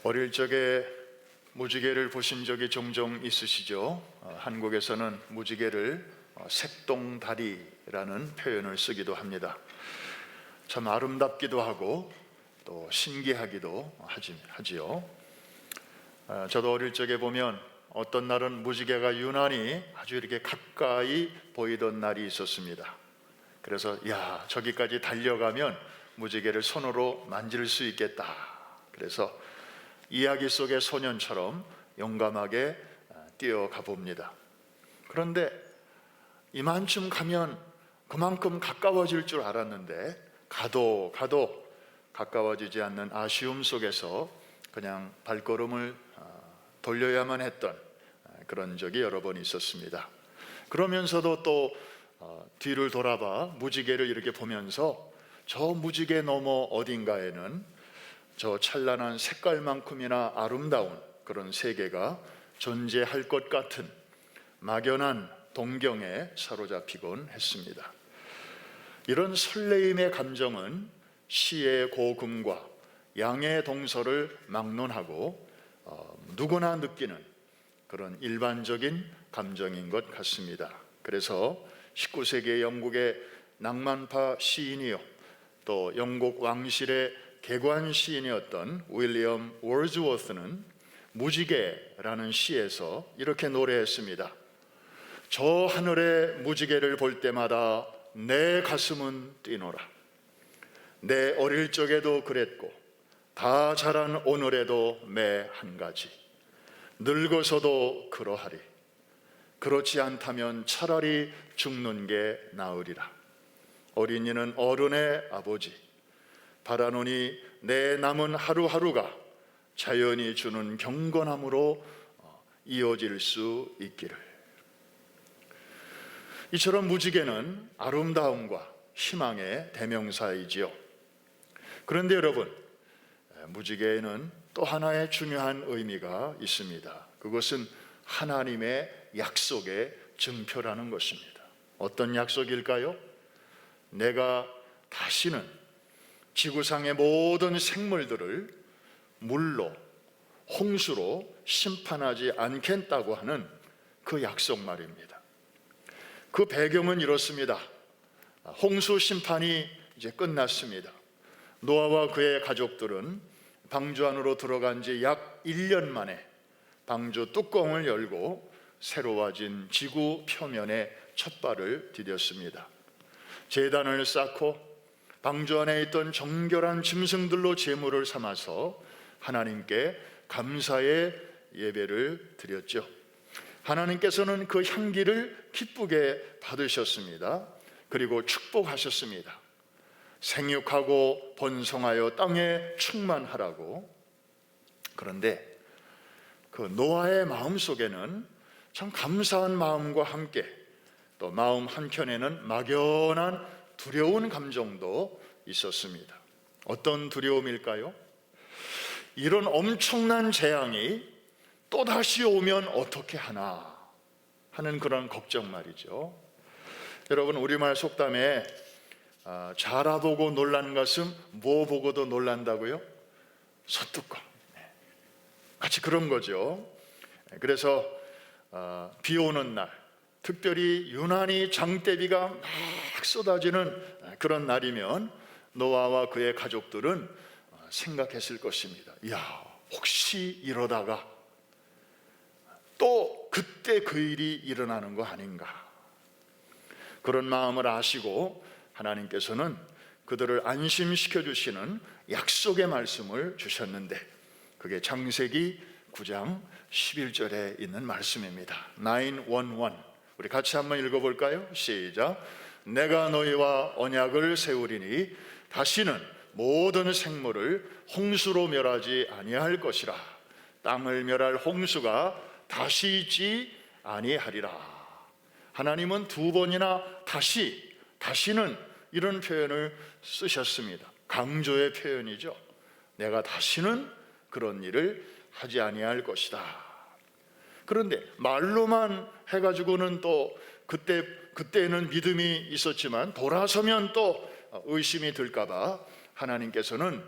어릴 적에 무지개를 보신 적이 종종 있으시죠? 한국에서는 무지개를 색동다리라는 표현을 쓰기도 합니다. 참 아름답기도 하고 또 신기하기도 하지요. 저도 어릴 적에 보면 어떤 날은 무지개가 유난히 아주 이렇게 가까이 보이던 날이 있었습니다. 그래서 저기까지 달려가면 무지개를 손으로 만질 수 있겠다. 그래서 이야기 속의 소년처럼 용감하게 뛰어가 봅니다. 그런데 이만큼 가면 그만큼 가까워질 줄 알았는데 가도 가까워지지 않는 아쉬움 속에서 그냥 발걸음을 돌려야만 했던 그런 적이 여러 번 있었습니다. 그러면서도 또 뒤를 돌아봐 무지개를 이렇게 보면서 저 무지개 너머 어딘가에는 저 찬란한 색깔만큼이나 아름다운 그런 세계가 존재할 것 같은 막연한 동경에 사로잡히곤 했습니다. 이런 설레임의 감정은 시의 고금과 양의 동서를 막론하고 누구나 느끼는 그런 일반적인 감정인 것 같습니다. 그래서 19세기 영국의 낭만파 시인이요, 또 영국 왕실의 개관 시인이었던 윌리엄 월즈워스는 무지개라는 시에서 이렇게 노래했습니다. 저 하늘의 무지개를 볼 때마다 내 가슴은 뛰노라. 내 어릴 적에도 그랬고 다 자란 오늘에도 매 한 가지. 늙어서도 그러하리. 그렇지 않다면 차라리 죽는 게 나으리라. 어린이는 어른의 아버지. 바라노니 내 남은 하루하루가 자연이 주는 경건함으로 이어질 수 있기를. 이처럼 무지개는 아름다움과 희망의 대명사이지요. 그런데 여러분, 무지개에는 또 하나의 중요한 의미가 있습니다. 그것은 하나님의 약속의 증표라는 것입니다. 어떤 약속일까요? 내가 다시는 지구상의 모든 생물들을 물로, 홍수로 심판하지 않겠다고 하는 그 약속 말입니다. 그 배경은 이렇습니다. 홍수 심판이 이제 끝났습니다. 노아와 그의 가족들은 방주 안으로 들어간 지 약 1년 만에 방주 뚜껑을 열고 새로워진 지구 표면에 첫 발을 디뎠습니다. 제단을 쌓고 방주 안에 있던 정결한 짐승들로 제물을 삼아서 하나님께 감사의 예배를 드렸죠. 하나님께서는 그 향기를 기쁘게 받으셨습니다. 그리고 축복하셨습니다. 생육하고 번성하여 땅에 충만하라고. 그런데 그 노아의 마음속에는 참 감사한 마음과 함께 또 마음 한켠에는 막연한 두려운 감정도 있었습니다. 어떤 두려움일까요? 이런 엄청난 재앙이 또다시 오면 어떻게 하나 하는 그런 걱정 말이죠. 여러분, 우리말 속담에 자라보고 놀란 것은 뭐 보고도 놀란다고요? 소뚜껑. 같이 그런 거죠. 그래서 비 오는 날, 특별히 유난히 장대비가 막 쏟아지는 그런 날이면 노아와 그의 가족들은 생각했을 것입니다. 혹시 이러다가 또 그때 그 일이 일어나는 거 아닌가. 그런 마음을 아시고 하나님께서는 그들을 안심시켜 주시는 약속의 말씀을 주셨는데 그게 창세기 9장 11절에 있는 말씀입니다. 9:11. 우리 같이 한번 읽어볼까요? 시작. 내가 너희와 언약을 세우리니 다시는 모든 생물을 홍수로 멸하지 아니할 것이라. 땅을 멸할 홍수가 다시 있지 아니하리라. 하나님은 두 번이나 다시는 이런 표현을 쓰셨습니다. 강조의 표현이죠. 내가 다시는 그런 일을 하지 아니할 것이다. 그런데 말로만 해가지고는 또 그때는 믿음이 있었지만 돌아서면 또 의심이 들까봐 하나님께서는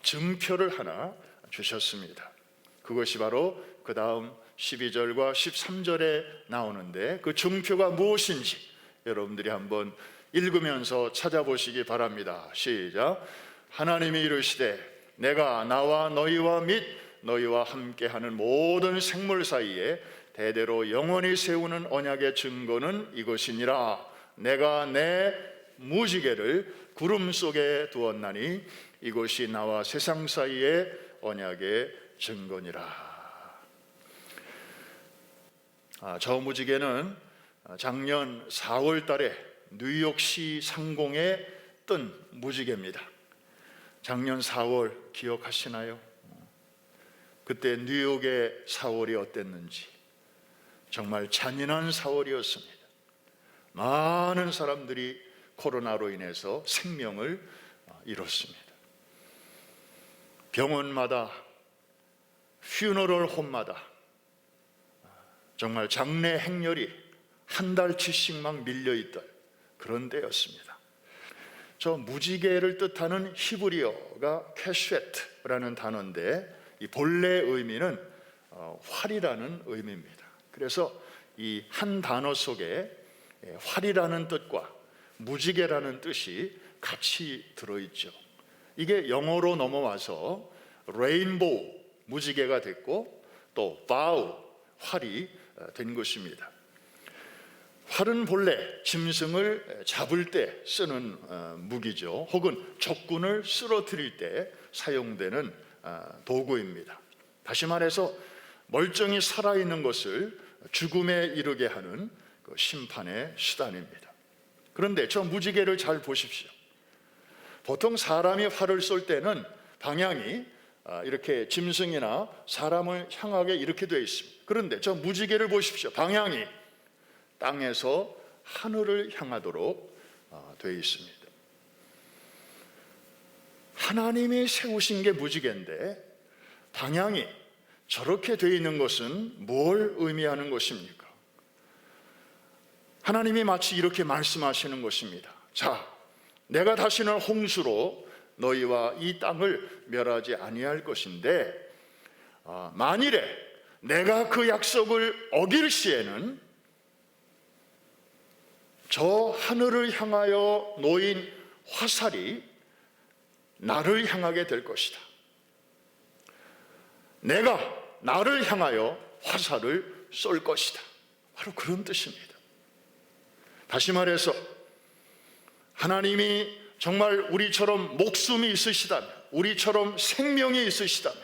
증표를 하나 주셨습니다. 그것이 바로 그 다음 12절과 13절에 나오는데 그 증표가 무엇인지 여러분들이 한번 읽으면서 찾아보시기 바랍니다. 시작. 하나님이 이르시되 내가 나와 너희와 및 너희와 함께하는 모든 생물 사이에 대대로 영원히 세우는 언약의 증거는 이것이니라. 내가 내 무지개를 구름 속에 두었나니 이것이 나와 세상 사이의 언약의 증거니라. 저 무지개는 작년 4월 달에 뉴욕시 상공에 뜬 무지개입니다. 작년 4월 기억하시나요? 그때 뉴욕의 4월이 어땠는지 정말 잔인한 4월이었습니다. 많은 사람들이 코로나로 인해서 생명을 잃었습니다. 병원마다 퓨너럴 홈마다 정말 장례 행렬이 한 달치씩 막 밀려있던 그런 때였습니다. 저 무지개를 뜻하는 히브리어가 캐쉐트라는 단어인데 이 본래 의미는 활이라는 의미입니다. 그래서 이 한 단어 속에 활이라는 뜻과 무지개라는 뜻이 같이 들어있죠. 이게 영어로 넘어와서 레인보우 무지개가 됐고 또 바우 활이 된 것입니다. 활은 본래 짐승을 잡을 때 쓰는 무기죠. 혹은 적군을 쓰러뜨릴 때 사용되는 도구입니다. 다시 말해서 멀쩡히 살아있는 것을 죽음에 이르게 하는 그 심판의 수단입니다. 그런데 저 무지개를 잘 보십시오. 보통 사람이 활을 쏠 때는 방향이 이렇게 짐승이나 사람을 향하게 이렇게 되어 있습니다. 그런데 저 무지개를 보십시오. 방향이 땅에서 하늘을 향하도록 되어 있습니다. 하나님이 세우신 게 무지개인데 방향이 저렇게 되어 있는 것은 뭘 의미하는 것입니까? 하나님이 마치 이렇게 말씀하시는 것입니다. 자, 내가 다시는 홍수로 너희와 이 땅을 멸하지 아니할 것인데 만일에 내가 그 약속을 어길 시에는 저 하늘을 향하여 놓인 화살이 나를 향하게 될 것이다. 내가 나를 향하여 화살을 쏠 것이다. 바로 그런 뜻입니다. 다시 말해서 하나님이 정말 우리처럼 목숨이 있으시다면, 우리처럼 생명이 있으시다면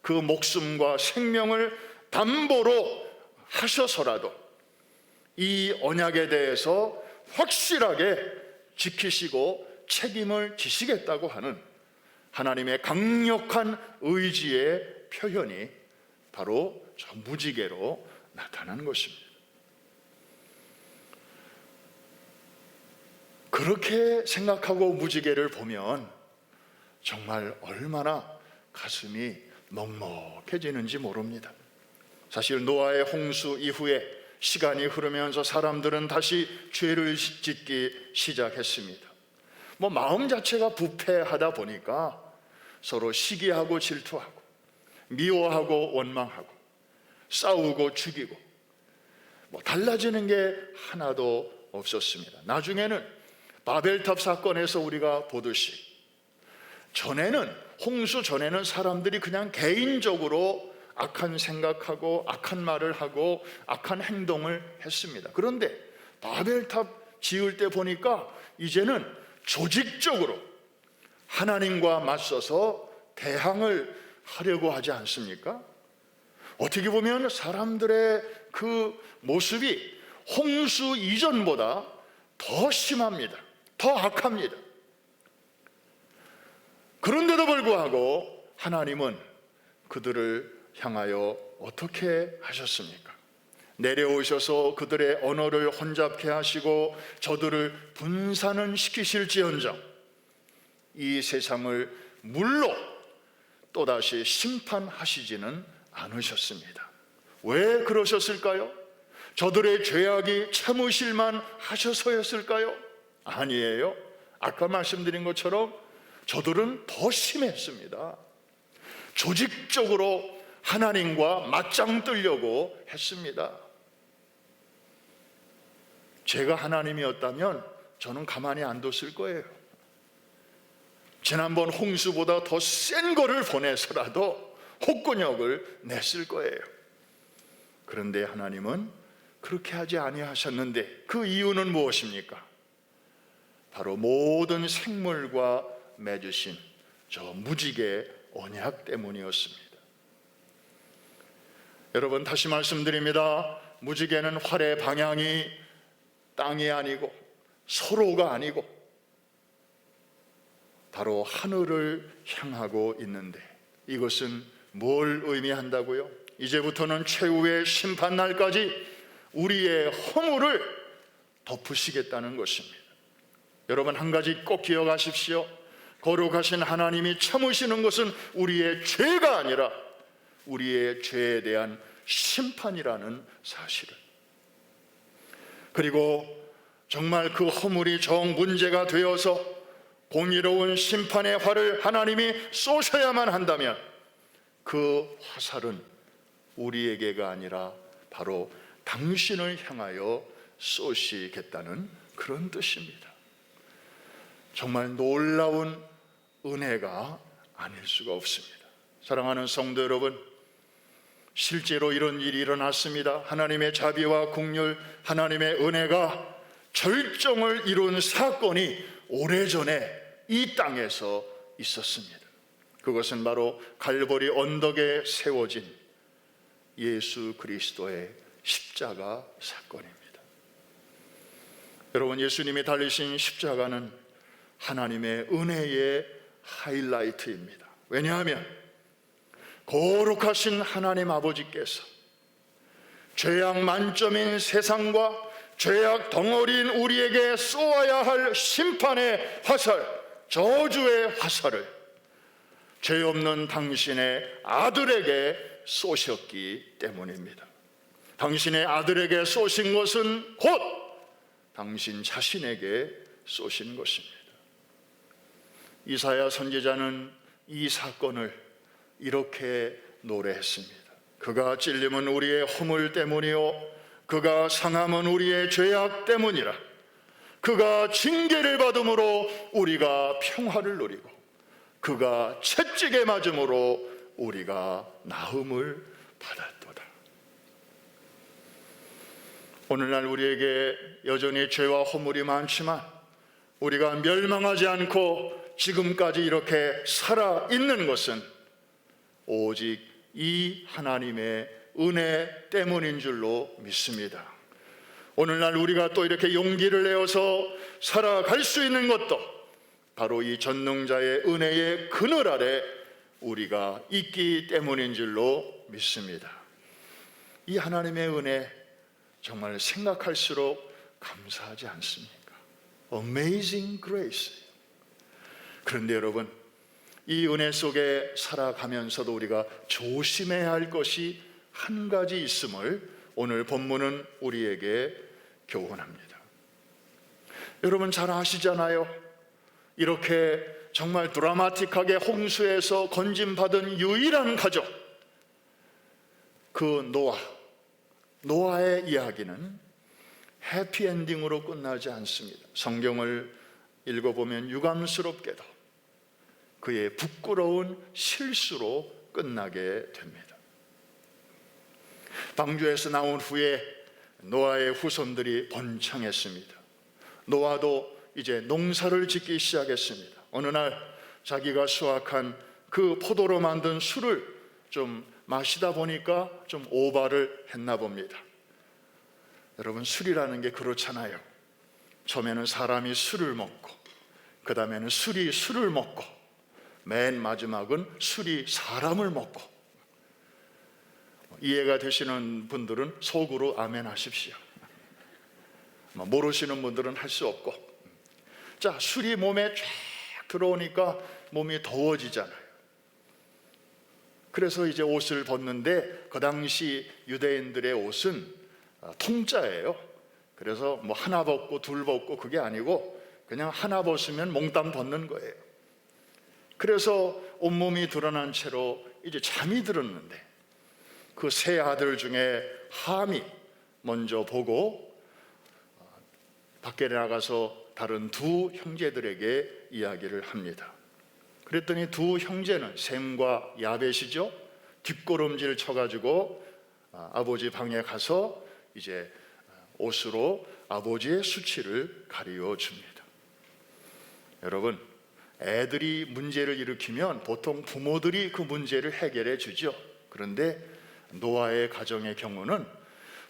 그 목숨과 생명을 담보로 하셔서라도 이 언약에 대해서 확실하게 지키시고 책임을 지시겠다고 하는 하나님의 강력한 의지의 표현이 바로 저 무지개로 나타나는 것입니다. 그렇게 생각하고 무지개를 보면 정말 얼마나 가슴이 먹먹해지는지 모릅니다. 사실 노아의 홍수 이후에 시간이 흐르면서 사람들은 다시 죄를 짓기 시작했습니다. 마음 자체가 부패하다 보니까 서로 시기하고 질투하고 미워하고 원망하고 싸우고 죽이고 달라지는 게 하나도 없었습니다. 나중에는 바벨탑 사건에서 우리가 보듯이 홍수 전에는 사람들이 그냥 개인적으로 악한 생각하고 악한 말을 하고 악한 행동을 했습니다. 그런데 바벨탑 지을 때 보니까 이제는 조직적으로 하나님과 맞서서 대항을 하려고 하지 않습니까? 어떻게 보면 사람들의 그 모습이 홍수 이전보다 더 심합니다. 더 악합니다. 그런데도 불구하고 하나님은 그들을 향하여 어떻게 하셨습니까? 내려오셔서 그들의 언어를 혼잡케 하시고 저들을 분산은 시키실지언정 이 세상을 물로 또다시 심판하시지는 않으셨습니다. 왜 그러셨을까요? 저들의 죄악이 참으실만 하셔서였을까요? 아니에요. 아까 말씀드린 것처럼 저들은 더 심했습니다. 조직적으로 하나님과 맞짱 뜨려고 했습니다. 제가 하나님이었다면 저는 가만히 안 뒀을 거예요. 지난번 홍수보다 더 센 거를 보내서라도 혹군역을 냈을 거예요. 그런데 하나님은 그렇게 하지 아니하셨는데, 그 이유는 무엇입니까? 바로 모든 생물과 맺으신 저 무지개 언약 때문이었습니다. 여러분, 다시 말씀드립니다. 무지개는 활의 방향이 땅이 아니고 서로가 아니고 바로 하늘을 향하고 있는데, 이것은 뭘 의미한다고요? 이제부터는 최후의 심판날까지 우리의 허물을 덮으시겠다는 것입니다. 여러분, 한 가지 꼭 기억하십시오. 거룩하신 하나님이 참으시는 것은 우리의 죄가 아니라 우리의 죄에 대한 심판이라는 사실을, 그리고 정말 그 허물이 정 문제가 되어서 공의로운 심판의 활을 하나님이 쏘셔야만 한다면 그 화살은 우리에게가 아니라 바로 당신을 향하여 쏘시겠다는 그런 뜻입니다. 정말 놀라운 은혜가 아닐 수가 없습니다. 사랑하는 성도 여러분, 실제로 이런 일이 일어났습니다. 하나님의 자비와 긍휼, 하나님의 은혜가 절정을 이룬 사건이 오래전에 이 땅에서 있었습니다. 그것은 바로 갈보리 언덕에 세워진 예수 그리스도의 십자가 사건입니다. 여러분, 예수님이 달리신 십자가는 하나님의 은혜의 하이라이트입니다. 왜냐하면 거룩하신 하나님 아버지께서 죄악 만점인 세상과 죄악 덩어리인 우리에게 쏘아야 할 심판의 화살, 저주의 화살을 죄 없는 당신의 아들에게 쏘셨기 때문입니다. 당신의 아들에게 쏘신 것은 곧 당신 자신에게 쏘신 것입니다. 이사야 선지자는 이 사건을 이렇게 노래했습니다. 그가 찔림은 우리의 허물 때문이요 그가 상함은 우리의 죄악 때문이라. 그가 징계를 받음으로 우리가 평화를 누리고 그가 채찍에 맞음으로 우리가 나음을 받았도다. 오늘날 우리에게 여전히 죄와 허물이 많지만 우리가 멸망하지 않고 지금까지 이렇게 살아있는 것은 오직 이 하나님의 은혜 때문인 줄로 믿습니다. 오늘날 우리가 또 이렇게 용기를 내어서 살아갈 수 있는 것도 바로 이 전능자의 은혜의 그늘 아래 우리가 있기 때문인 줄로 믿습니다. 이 하나님의 은혜 정말 생각할수록 감사하지 않습니까? Amazing grace. 그런데 여러분, 이 은혜 속에 살아가면서도 우리가 조심해야 할 것이 한 가지 있음을 오늘 본문은 우리에게 교훈합니다. 여러분 잘 아시잖아요. 이렇게 정말 드라마틱하게 홍수에서 건짐받은 유일한 가족, 그 노아의 이야기는 해피엔딩으로 끝나지 않습니다. 성경을 읽어보면 유감스럽게도 그의 부끄러운 실수로 끝나게 됩니다. 방주에서 나온 후에 노아의 후손들이 번창했습니다. 노아도 이제 농사를 짓기 시작했습니다. 어느 날 자기가 수확한 그 포도로 만든 술을 좀 마시다 보니까 좀 오바를 했나 봅니다. 여러분, 술이라는 게 그렇잖아요. 처음에는 사람이 술을 먹고, 그 다음에는 술이 술을 먹고, 맨 마지막은 술이 사람을 먹고. 이해가 되시는 분들은 속으로 아멘 하십시오. 모르시는 분들은 할 수 없고. 자, 술이 몸에 쫙 들어오니까 몸이 더워지잖아요. 그래서 이제 옷을 벗는데 그 당시 유대인들의 옷은 통짜예요. 그래서 뭐 하나 벗고 둘 벗고 그게 아니고 그냥 하나 벗으면 몽땅 벗는 거예요. 그래서 온몸이 드러난 채로 이제 잠이 들었는데 그 세 아들 중에 함이 먼저 보고 밖에 나가서 다른 두 형제들에게 이야기를 합니다. 그랬더니 두 형제는 셈과 야벳이죠. 뒷걸음질 쳐가지고 아버지 방에 가서 이제 옷으로 아버지의 수치를 가리워 줍니다. 여러분, 애들이 문제를 일으키면 보통 부모들이 그 문제를 해결해 주죠. 그런데 노아의 가정의 경우는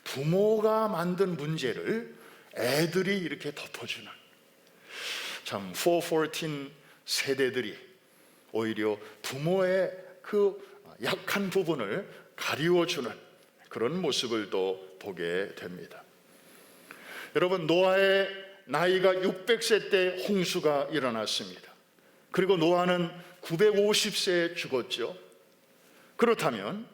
부모가 만든 문제를 애들이 이렇게 덮어주는, 참 414 세대들이 오히려 부모의 그 약한 부분을 가리워주는 그런 모습을 또 보게 됩니다. 여러분, 노아의 나이가 600세 때 홍수가 일어났습니다. 그리고 노아는 950세에 죽었죠. 그렇다면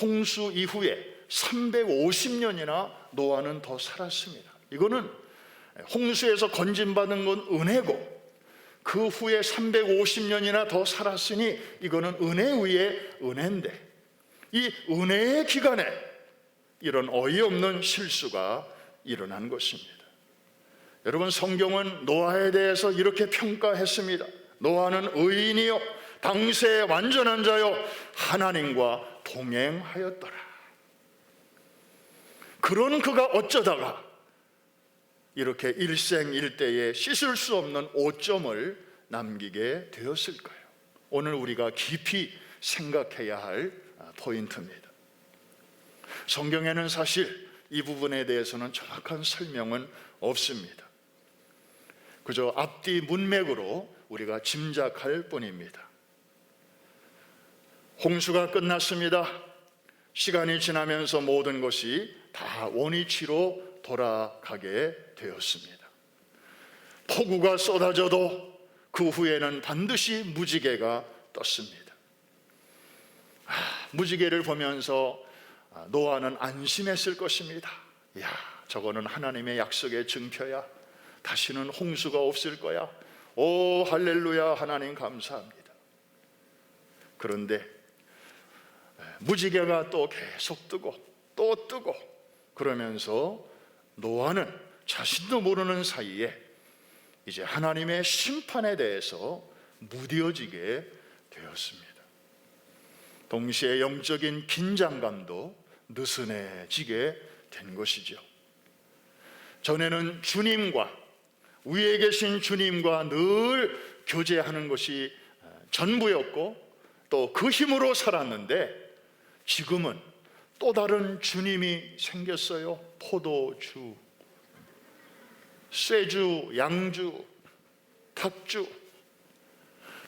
홍수 이후에 350년이나 노아는 더 살았습니다. 이거는 홍수에서 건진받은 건 은혜고, 그 후에 350년이나 더 살았으니 이거는 은혜 위에 은혜인데, 이 은혜의 기간에 이런 어이없는 실수가 일어난 것입니다. 여러분, 성경은 노아에 대해서 이렇게 평가했습니다. 노아는 의인이요 당세의 완전한 자요 하나님과 동행하였더라. 그런 그가 어쩌다가 이렇게 일생일대에 씻을 수 없는 오점을 남기게 되었을까요? 오늘 우리가 깊이 생각해야 할 포인트입니다. 성경에는 사실 이 부분에 대해서는 정확한 설명은 없습니다. 그저 앞뒤 문맥으로 우리가 짐작할 뿐입니다. 홍수가 끝났습니다. 시간이 지나면서 모든 것이 다 원위치로 돌아가게 되었습니다. 폭우가 쏟아져도 그 후에는 반드시 무지개가 떴습니다. 무지개를 보면서 노아는 안심했을 것입니다. 야, 저거는 하나님의 약속의 증표야. 다시는 홍수가 없을 거야. 오 할렐루야, 하나님 감사합니다. 그런데 무지개가 또 계속 뜨고 또 뜨고 그러면서 노아는 자신도 모르는 사이에 이제 하나님의 심판에 대해서 무뎌지게 되었습니다. 동시에 영적인 긴장감도 느슨해지게 된 것이죠. 전에는 주님과, 위에 계신 주님과 늘 교제하는 것이 전부였고 또 그 힘으로 살았는데, 지금은 또 다른 주님이 생겼어요. 포도주, 쇠주, 양주, 탁주,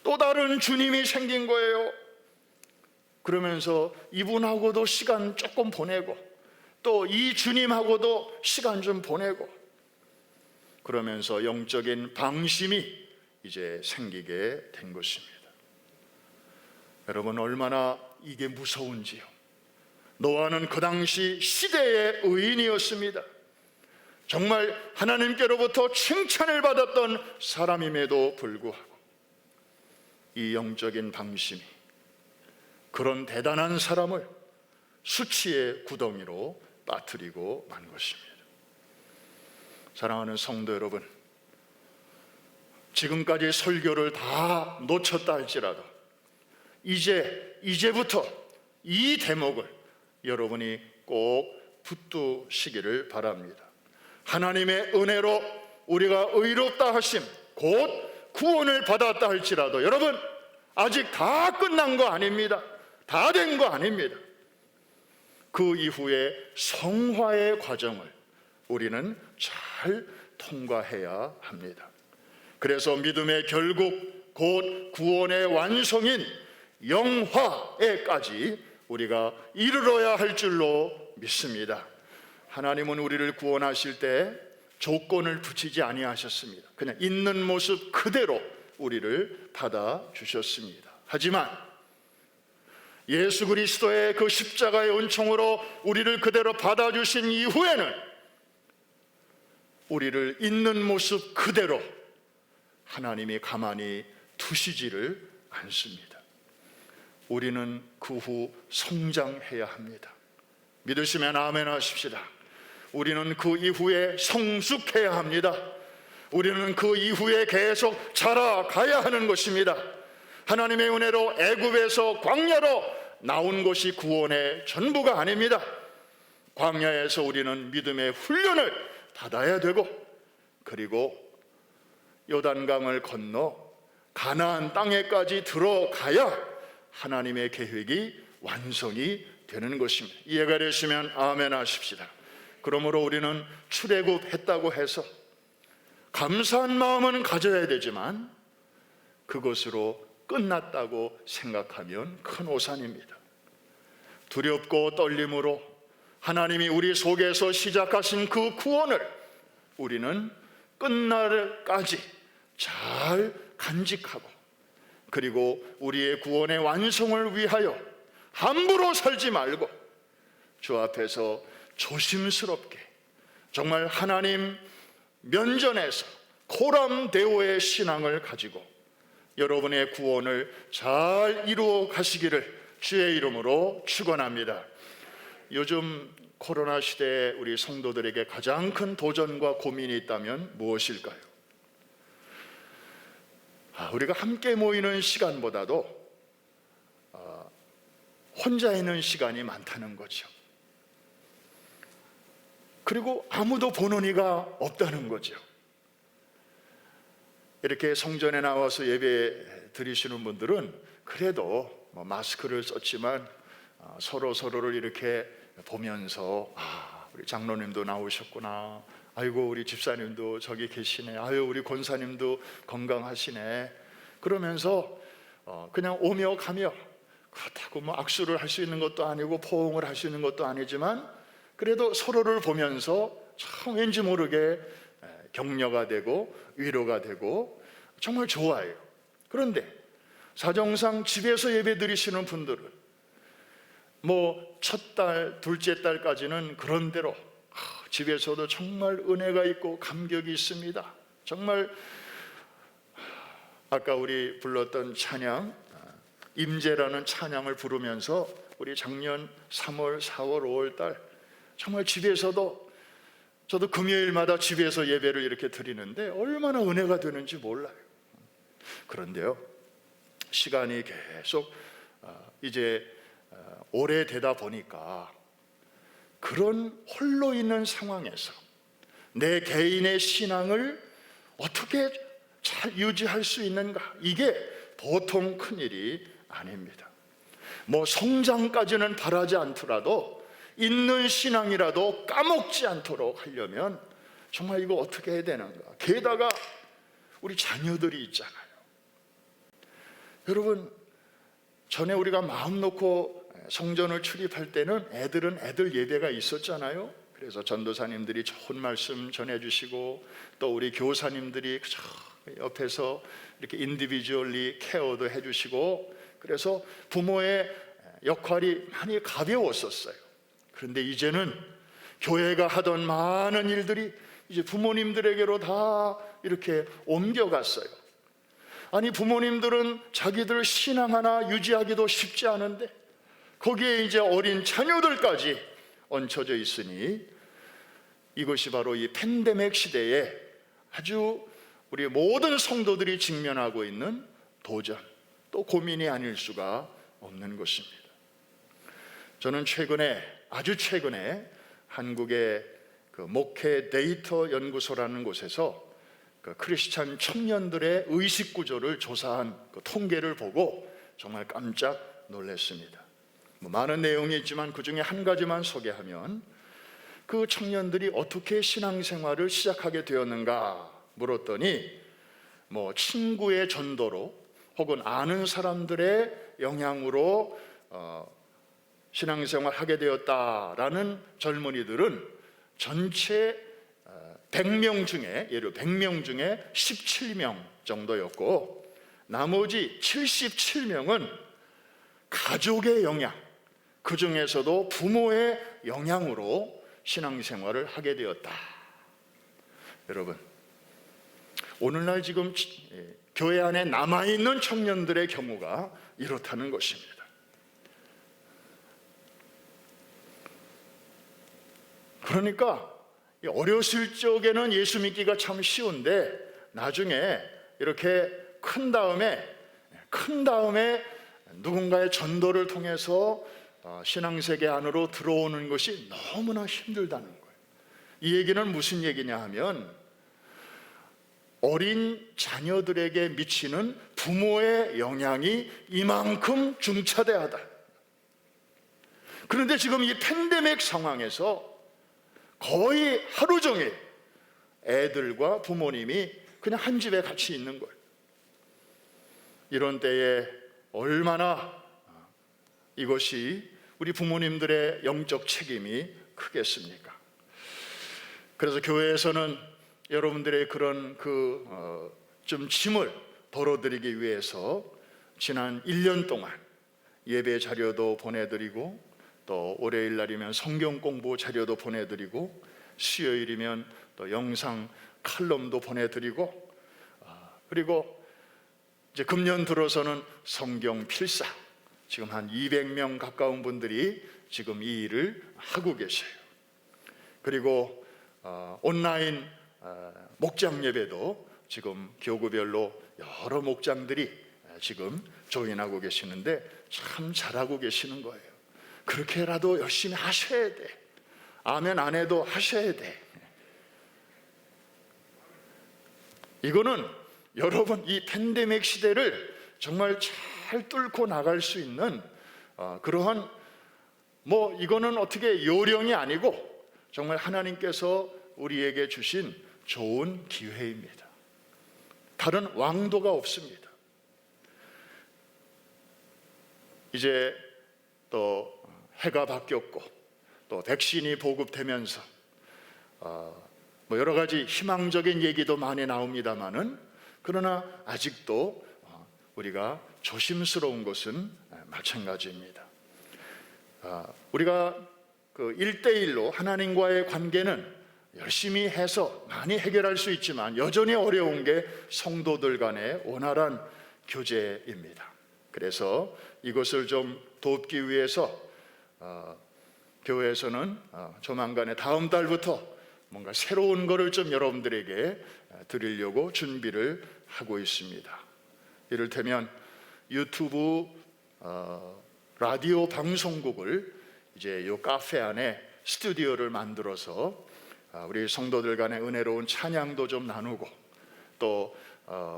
또 다른 주님이 생긴 거예요. 그러면서 이분하고도 시간 조금 보내고 또 이 주님하고도 시간 좀 보내고 그러면서 영적인 방심이 이제 생기게 된 것입니다. 여러분, 얼마나 이게 무서운지요. 노아는 그 당시 시대의 의인이었습니다. 정말 하나님께로부터 칭찬을 받았던 사람임에도 불구하고 이 영적인 방심이 그런 대단한 사람을 수치의 구덩이로 빠뜨리고 만 것입니다. 사랑하는 성도 여러분, 지금까지 설교를 다 놓쳤다 할지라도 이제부터 이 대목을 여러분이 꼭 붙드시기를 바랍니다. 하나님의 은혜로 우리가 의롭다 하심, 곧 구원을 받았다 할지라도 여러분, 아직 다 끝난 거 아닙니다. 다 된 거 아닙니다. 그 이후에 성화의 과정을 우리는 잘 통과해야 합니다. 그래서 믿음의 결국 곧 구원의 완성인 영화에까지 우리가 이르러야 할 줄로 믿습니다. 하나님은 우리를 구원하실 때 조건을 붙이지 아니하셨습니다. 그냥 있는 모습 그대로 우리를 받아주셨습니다. 하지만 예수 그리스도의 그 십자가의 은총으로 우리를 그대로 받아주신 이후에는 우리를 있는 모습 그대로 하나님이 가만히 두시지를 않습니다. 우리는 그 후 성장해야 합니다. 믿으시면 아멘 하십시다. 우리는 그 이후에 성숙해야 합니다. 우리는 그 이후에 계속 자라가야 하는 것입니다. 하나님의 은혜로 애굽에서 광야로 나온 것이 구원의 전부가 아닙니다. 광야에서 우리는 믿음의 훈련을 받아야 되고, 그리고 요단강을 건너 가나안 땅에까지 들어가야 하나님의 계획이 완성이 되는 것입니다. 이해가 되시면 아멘 하십시다. 그러므로 우리는 출애굽했다고 해서 감사한 마음은 가져야 되지만 그것으로 끝났다고 생각하면 큰 오산입니다. 두렵고 떨림으로 하나님이 우리 속에서 시작하신 그 구원을 우리는 끝날까지 잘 간직하고, 그리고 우리의 구원의 완성을 위하여 함부로 살지 말고 주 앞에서 조심스럽게, 정말 하나님 면전에서 코람데오의 신앙을 가지고 여러분의 구원을 잘 이루어 가시기를 주의 이름으로 축원합니다. 요즘 코로나 시대에 우리 성도들에게 가장 큰 도전과 고민이 있다면 무엇일까요? 우리가 함께 모이는 시간보다도 혼자 있는 시간이 많다는 거죠. 그리고 아무도 보는 이가 없다는 거죠. 이렇게 성전에 나와서 예배 드리시는 분들은 그래도 마스크를 썼지만 서로를 이렇게 보면서 우리 장로님도 나오셨구나, 아이고 우리 집사님도 저기 계시네, 아유 우리 권사님도 건강하시네, 그러면서 그냥 오며 가며, 그렇다고 악수를 할 수 있는 것도 아니고 포옹을 할 수 있는 것도 아니지만 그래도 서로를 보면서 참 왠지 모르게 격려가 되고 위로가 되고 정말 좋아요. 그런데 사정상 집에서 예배 드리시는 분들은 첫 달, 둘째 달까지는 그런대로 집에서도 정말 은혜가 있고 감격이 있습니다. 정말 아까 우리 불렀던 찬양, 임재라는 찬양을 부르면서 우리 작년 3월, 4월, 5월 달 정말 집에서도, 저도 금요일마다 집에서 예배를 이렇게 드리는데 얼마나 은혜가 되는지 몰라요. 그런데요, 시간이 계속 이제 오래되다 보니까 그런 홀로 있는 상황에서 내 개인의 신앙을 어떻게 잘 유지할 수 있는가, 이게 보통 큰일이 아닙니다. 성장까지는 바라지 않더라도 있는 신앙이라도 까먹지 않도록 하려면 정말 이거 어떻게 해야 되는가. 게다가 우리 자녀들이 있잖아요. 여러분, 전에 우리가 마음 놓고 성전을 출입할 때는 애들은 애들 예배가 있었잖아요. 그래서 전도사님들이 좋은 말씀 전해주시고 또 우리 교사님들이 옆에서 이렇게 인디비주얼리 케어도 해주시고, 그래서 부모의 역할이 많이 가벼웠었어요. 그런데 이제는 교회가 하던 많은 일들이 이제 부모님들에게로 다 이렇게 옮겨갔어요. 아니, 부모님들은 자기들 신앙 하나 유지하기도 쉽지 않은데 거기에 이제 어린 자녀들까지 얹혀져 있으니 이것이 바로 이 팬데믹 시대에 아주 우리 모든 성도들이 직면하고 있는 도전, 또 고민이 아닐 수가 없는 것입니다. 저는 아주 최근에 한국의 그 목회 데이터 연구소라는 곳에서 그 크리스찬 청년들의 의식 구조를 조사한 그 통계를 보고 정말 깜짝 놀랐습니다. 많은 내용이 있지만 그 중에 한 가지만 소개하면, 그 청년들이 어떻게 신앙생활을 시작하게 되었는가 물었더니 친구의 전도로 혹은 아는 사람들의 영향으로 신앙생활 하게 되었다라는 젊은이들은 전체 100명 중에, 예를 100명 중에 17명 정도였고, 나머지 77명은 가족의 영향, 그 중에서도 부모의 영향으로 신앙생활을 하게 되었다. 여러분, 오늘날 지금 교회 안에 남아있는 청년들의 경우가 이렇다는 것입니다. 그러니까 어렸을 적에는 예수 믿기가 참 쉬운데 나중에 이렇게 큰 다음에 누군가의 전도를 통해서 신앙세계 안으로 들어오는 것이 너무나 힘들다는 거예요. 이 얘기는 무슨 얘기냐 하면 어린 자녀들에게 미치는 부모의 영향이 이만큼 중차대하다. 그런데 지금 이 팬데믹 상황에서 거의 하루 종일 애들과 부모님이 그냥 한 집에 같이 있는 거예요. 이런 때에 얼마나 이것이 우리 부모님들의 영적 책임이 크겠습니까? 그래서 교회에서는 여러분들의 그런 좀 짐을 덜어드리기 위해서 지난 1년 동안 예배 자료도 보내드리고, 또 월요일 날이면 성경 공부 자료도 보내드리고, 수요일이면 또 영상 칼럼도 보내드리고, 그리고 이제 금년 들어서는 성경 필사, 지금 한 200명 가까운 분들이 지금 이 일을 하고 계세요. 그리고 온라인 목장 예배도 지금 교구별로 여러 목장들이 지금 조인하고 계시는데 참 잘하고 계시는 거예요. 그렇게라도 열심히 하셔야 돼. 아멘 안 해도 하셔야 돼. 이거는 여러분 이 팬데믹 시대를 정말 잘 뚫고 나갈 수 있는 그러한 이거는 어떻게 요령이 아니고 정말 하나님께서 우리에게 주신 좋은 기회입니다. 다른 왕도가 없습니다. 이제 또 해가 바뀌었고 또 백신이 보급되면서 여러 가지 희망적인 얘기도 많이 나옵니다만은, 그러나 아직도 우리가 조심스러운 것은 마찬가지입니다. 우리가 그 1대1로 하나님과의 관계는 열심히 해서 많이 해결할 수 있지만 여전히 어려운 게 성도들 간의 원활한 교제입니다. 그래서 이것을 좀 돕기 위해서 교회에서는 조만간에 다음 달부터 뭔가 새로운 거를 좀 여러분들에게 드리려고 준비를 하고 있습니다. 이를테면 유튜브 라디오 방송국을 이제 이 카페 안에 스튜디오를 만들어서 우리 성도들 간의 은혜로운 찬양도 좀 나누고, 또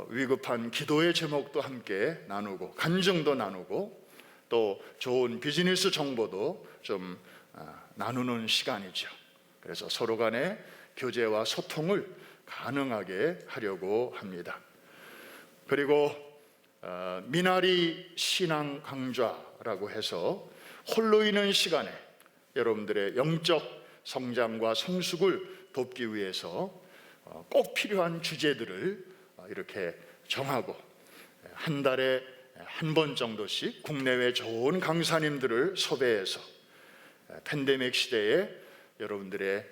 위급한 기도의 제목도 함께 나누고, 간증도 나누고, 또 좋은 비즈니스 정보도 좀 나누는 시간이죠. 그래서 서로 간의 교제와 소통을 가능하게 하려고 합니다. 그리고 미나리 신앙 강좌라고 해서 홀로 있는 시간에 여러분들의 영적 성장과 성숙을 돕기 위해서 꼭 필요한 주제들을 이렇게 정하고 한 달에 한 번 정도씩 국내외 좋은 강사님들을 섭외해서 팬데믹 시대에 여러분들의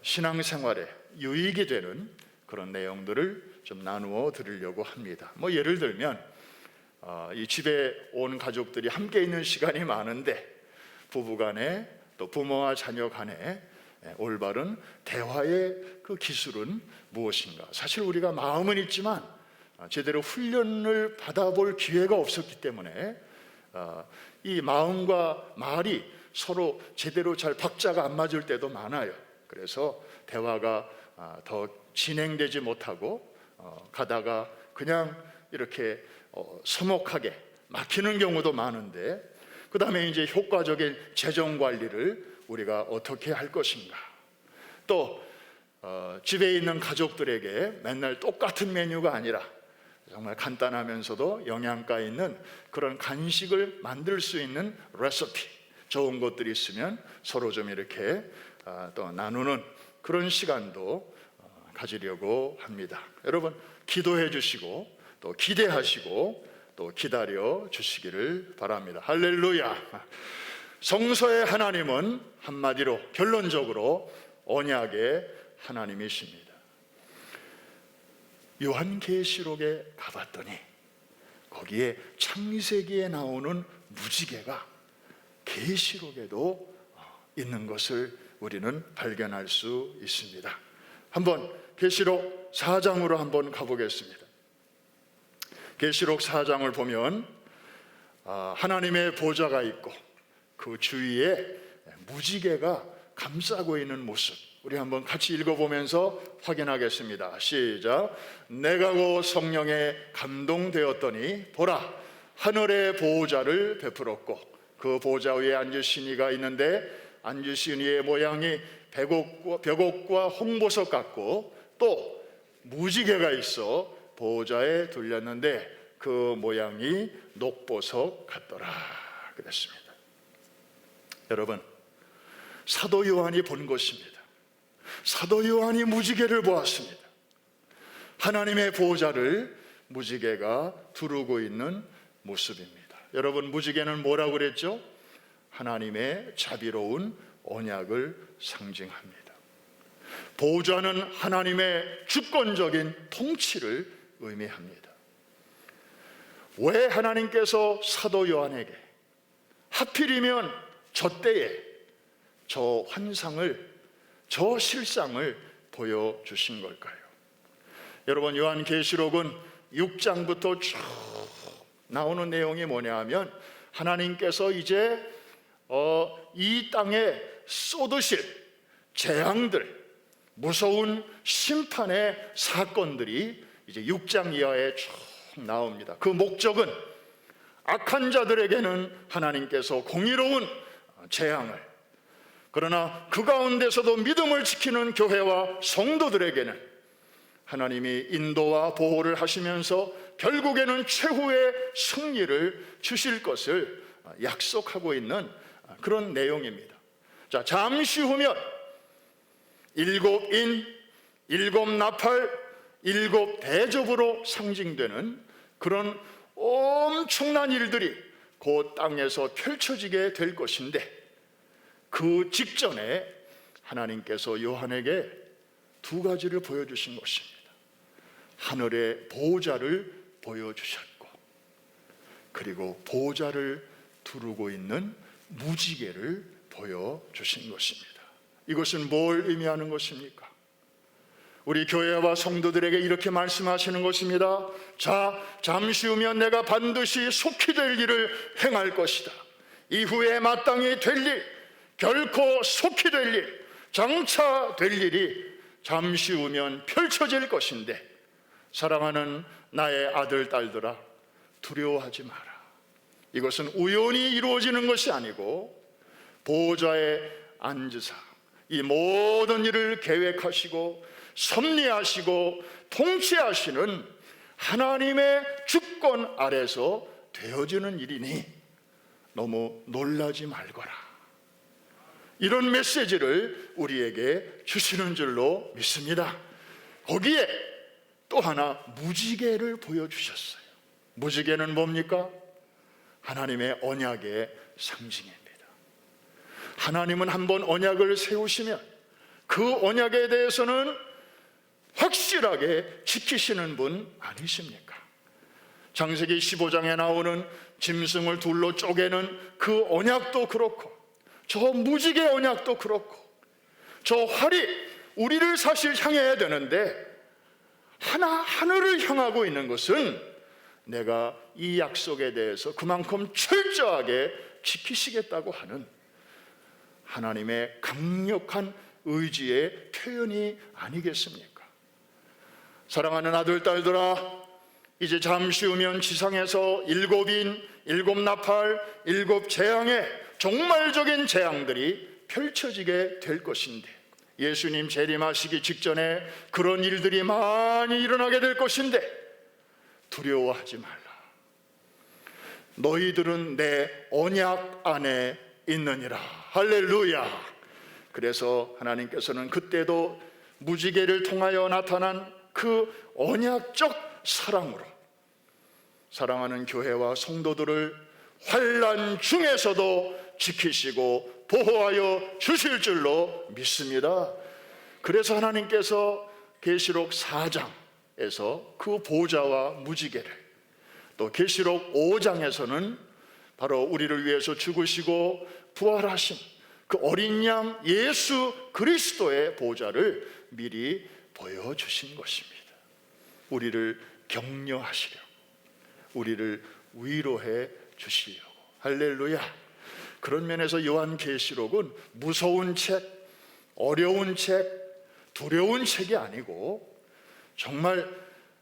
신앙생활에 유익이 되는 그런 내용들을 좀 나누어 드리려고 합니다. 예를 들면 이 집에 온 가족들이 함께 있는 시간이 많은데 부부간에 또 부모와 자녀 간에 올바른 대화의 그 기술은 무엇인가? 사실 우리가 마음은 있지만 제대로 훈련을 받아볼 기회가 없었기 때문에 이 마음과 말이 서로 제대로 잘 박자가 안 맞을 때도 많아요. 그래서 대화가 더 진행되지 못하고 가다가 그냥 이렇게 서먹하게 막히는 경우도 많은데, 그 다음에 이제 효과적인 재정 관리를 우리가 어떻게 할 것인가, 또 집에 있는 가족들에게 맨날 똑같은 메뉴가 아니라 정말 간단하면서도 영양가 있는 그런 간식을 만들 수 있는 레시피, 좋은 것들이 있으면 서로 좀 이렇게 또 나누는 그런 시간도 가지려고 합니다. 여러분 기도해 주시고 또 기대하시고 또 기다려 주시기를 바랍니다. 할렐루야. 성서의 하나님은 한마디로 결론적으로 언약의 하나님이십니다. 요한계시록에 가봤더니 거기에 창세기에 나오는 무지개가 계시록에도 있는 것을 우리는 발견할 수 있습니다. 한번 계시록 4장으로 한번 가보겠습니다. 계시록 4장을 보면 하나님의 보좌가 있고 그 주위에 무지개가 감싸고 있는 모습, 우리 한번 같이 읽어보면서 확인하겠습니다. 시작. 내가 고 성령에 감동되었더니 보라, 하늘의 보호자를 베풀었고 그 보호자 위에 앉으신 이가 있는데 앉으신 이의 모양이 벽옥과 홍보석 같고 또 무지개가 있어 보호자에 둘렸는데 그 모양이 녹보석 같더라 그랬습니다. 여러분, 사도 요한이 본 것입니다. 사도 요한이 무지개를 보았습니다. 하나님의 보호자를 무지개가 두르고 있는 모습입니다. 여러분, 무지개는 뭐라고 그랬죠? 하나님의 자비로운 언약을 상징합니다. 보호자는 하나님의 주권적인 통치를 의미합니다. 왜 하나님께서 사도 요한에게 하필이면 저 때에 저 환상을, 저 실상을 보여주신 걸까요? 여러분, 요한계시록은 6장부터 쭉 나오는 내용이 뭐냐 하면 하나님께서 이제 이 땅에 쏟으실 재앙들, 무서운 심판의 사건들이 이제 6장 이하에 쭉 나옵니다. 그 목적은 악한 자들에게는 하나님께서 공의로운 재앙을, 그러나 그 가운데서도 믿음을 지키는 교회와 성도들에게는 하나님이 인도와 보호를 하시면서 결국에는 최후의 승리를 주실 것을 약속하고 있는 그런 내용입니다. 자, 잠시 후면 7인, 7나팔, 7대접으로 상징되는 그런 엄청난 일들이 그 땅에서 펼쳐지게 될 것인데, 그 직전에 하나님께서 요한에게 두 가지를 보여주신 것입니다. 하늘의 보호자를 보여주셨고, 그리고 보호자를 두르고 있는 무지개를 보여주신 것입니다. 이것은 뭘 의미하는 것입니까? 우리 교회와 성도들에게 이렇게 말씀하시는 것입니다. 자, 잠시 후면 내가 반드시 속히 될 일을 행할 것이다. 이후에 마땅히 될 일, 결코 속히 될 일, 장차 될 일이 잠시 후면 펼쳐질 것인데, 사랑하는 나의 아들, 딸들아, 두려워하지 마라. 이것은 우연히 이루어지는 것이 아니고 보호자에 앉으사 이 모든 일을 계획하시고 섭리하시고 통치하시는 하나님의 주권 아래서 되어지는 일이니 너무 놀라지 말거라. 이런 메시지를 우리에게 주시는 줄로 믿습니다. 거기에 또 하나 무지개를 보여주셨어요. 무지개는 뭡니까? 하나님의 언약의 상징입니다. 하나님은 한번 언약을 세우시면 그 언약에 대해서는 확실하게 지키시는 분 아니십니까? 창세기 15장에 나오는 짐승을 둘로 쪼개는 그 언약도 그렇고, 저 무지개 언약도 그렇고, 저 활이 우리를 사실 향해야 되는데 하늘을 향하고 있는 것은 내가 이 약속에 대해서 그만큼 철저하게 지키시겠다고 하는 하나님의 강력한 의지의 표현이 아니겠습니까? 사랑하는 아들, 딸들아, 이제 잠시 후면 지상에서 7인, 7나팔, 7재앙의 종말적인 재앙들이 펼쳐지게 될 것인데, 예수님 재림하시기 직전에 그런 일들이 많이 일어나게 될 것인데 두려워하지 말라. 너희들은 내 언약 안에 있느니라. 할렐루야. 그래서 하나님께서는 그때도 무지개를 통하여 나타난 그 언약적 사랑으로 사랑하는 교회와 성도들을 환난 중에서도 지키시고 보호하여 주실 줄로 믿습니다. 그래서 하나님께서 계시록 4장에 4장에서 그 보좌와 무지개를, 또 계시록 5장에서는 바로 우리를 위해서 죽으시고 부활하신 그 어린 양 예수 그리스도의 보좌를 미리 보여주신 것입니다. 우리를 격려하시려고, 우리를 위로해 주시려고. 할렐루야. 그런 면에서 요한계시록은 무서운 책, 어려운 책, 두려운 책이 아니고 정말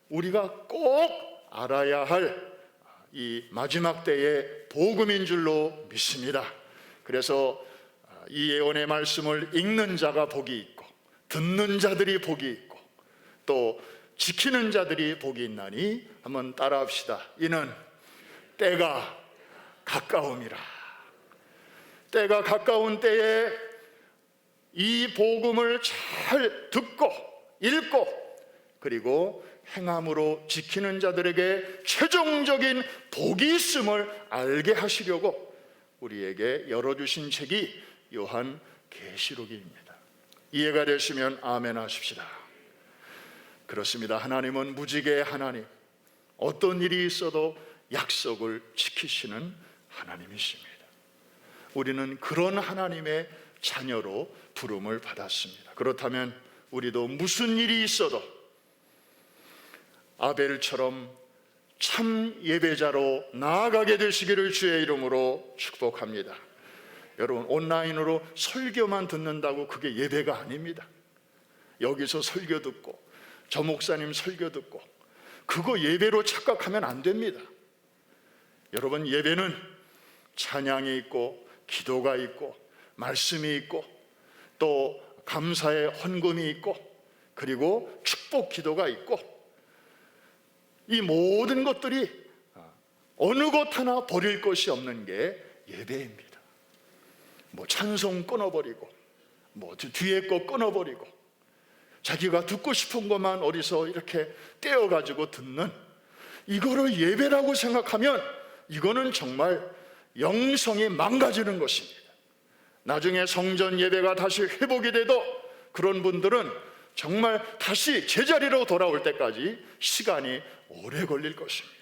우리가 꼭 알아야 할 이 마지막 때의 복음인 줄로 믿습니다. 그래서 이 예언의 말씀을 읽는 자가 복이 있고, 듣는 자들이 복이 있고, 또 지키는 자들이 복이 있나니, 한번 따라합시다. 이는 때가 가까움이라. 때가 가까운 때에 이 복음을 잘 듣고 읽고 그리고 행함으로 지키는 자들에게 최종적인 복이 있음을 알게 하시려고 우리에게 열어주신 책이 요한계시록입니다. 이해가 되시면 아멘 하십시다. 그렇습니다. 하나님은 무지개의 하나님, 어떤 일이 있어도 약속을 지키시는 하나님이십니다. 우리는 그런 하나님의 자녀로 부름을 받았습니다. 그렇다면 우리도 무슨 일이 있어도 아벨처럼 참 예배자로 나아가게 되시기를 주의 이름으로 축복합니다. 여러분, 온라인으로 설교만 듣는다고 그게 예배가 아닙니다. 여기서 설교 듣고 저 목사님 설교 듣고 그거 예배로 착각하면 안 됩니다. 여러분, 예배는 찬양이 있고 기도가 있고 말씀이 있고 또 감사의 헌금이 있고 그리고 축복 기도가 있고, 이 모든 것들이 어느 것 하나 버릴 것이 없는 게 예배입니다. 뭐 찬송 끊어버리고 뭐 뒤에 거 끊어버리고 자기가 듣고 싶은 것만 어디서 이렇게 떼어가지고 듣는, 이거를 예배라고 생각하면 이거는 정말 영성이 망가지는 것입니다. 나중에 성전 예배가 다시 회복이 돼도 그런 분들은 정말 다시 제자리로 돌아올 때까지 시간이 오래 걸릴 것입니다.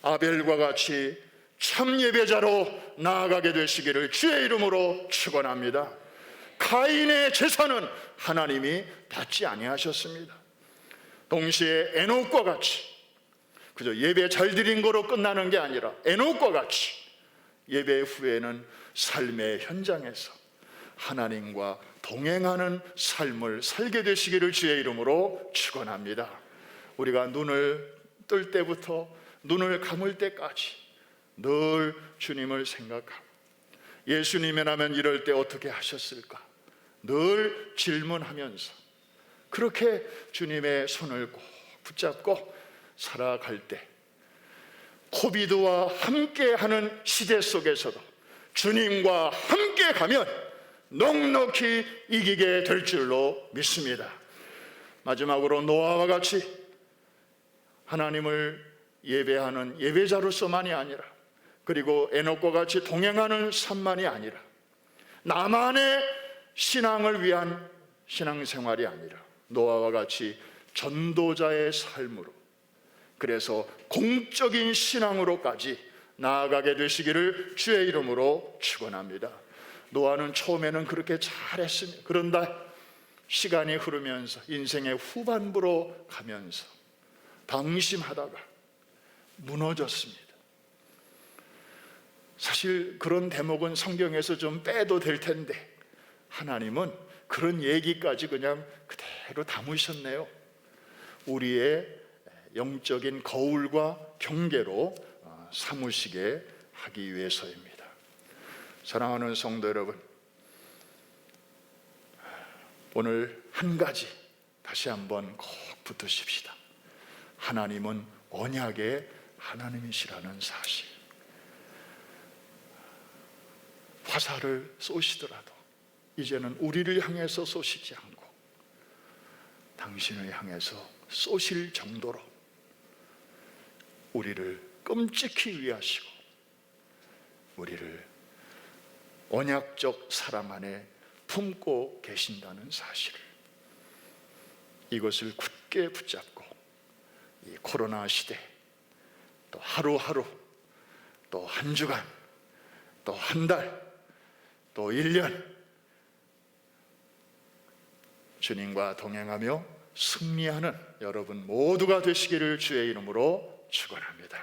아벨과 같이 참 예배자로 나아가게 되시기를 주의 이름으로 축원합니다. 가인의 제사는 하나님이 받지 아니하셨습니다. 동시에 에녹과 같이 그저 예배 잘 드린 거로 끝나는 게 아니라 에녹과 같이 예배 후에는 삶의 현장에서 하나님과 동행하는 삶을 살게 되시기를 주의 이름으로 축원합니다. 우리가 눈을 뜰 때부터 눈을 감을 때까지 늘 주님을 생각하고, 예수님이라면 이럴 때 어떻게 하셨을까 늘 질문하면서 그렇게 주님의 손을 꼭 붙잡고 살아갈 때, 코비드와 함께하는 시대 속에서도 주님과 함께 가면 넉넉히 이기게 될 줄로 믿습니다. 마지막으로 노아와 같이 하나님을 예배하는 예배자로서만이 아니라, 그리고 에녹과 같이 동행하는 삶만이 아니라, 나만의 신앙을 위한 신앙생활이 아니라 노아와 같이 전도자의 삶으로, 그래서 공적인 신앙으로까지 나아가게 되시기를 주의 이름으로 축원합니다. 노아는 처음에는 그렇게 잘했습니다. 그런다 시간이 흐르면서 인생의 후반부로 가면서 방심하다가 무너졌습니다. 사실 그런 대목은 성경에서 좀 빼도 될 텐데 하나님은 그런 얘기까지 그냥 그대로 담으셨네요. 우리의 영적인 거울과 경계로 삼으시게 하기 위해서입니다. 사랑하는 성도 여러분, 오늘 한 가지 다시 한번 꼭 붙드십시다. 하나님은 언약의 하나님이시라는 사실. 화살을 쏘시더라도 이제는 우리를 향해서 쏘시지 않고 당신을 향해서 쏘실 정도로 우리를 끔찍히 위하시고 우리를 언약적 사랑 안에 품고 계신다는 사실을, 이것을 굳게 붙잡고 이 코로나 시대, 또 하루하루, 또 한 주간, 또 한 달, 또 1년 주님과 동행하며 승리하는 여러분 모두가 되시기를 주의 이름으로 축원합니다.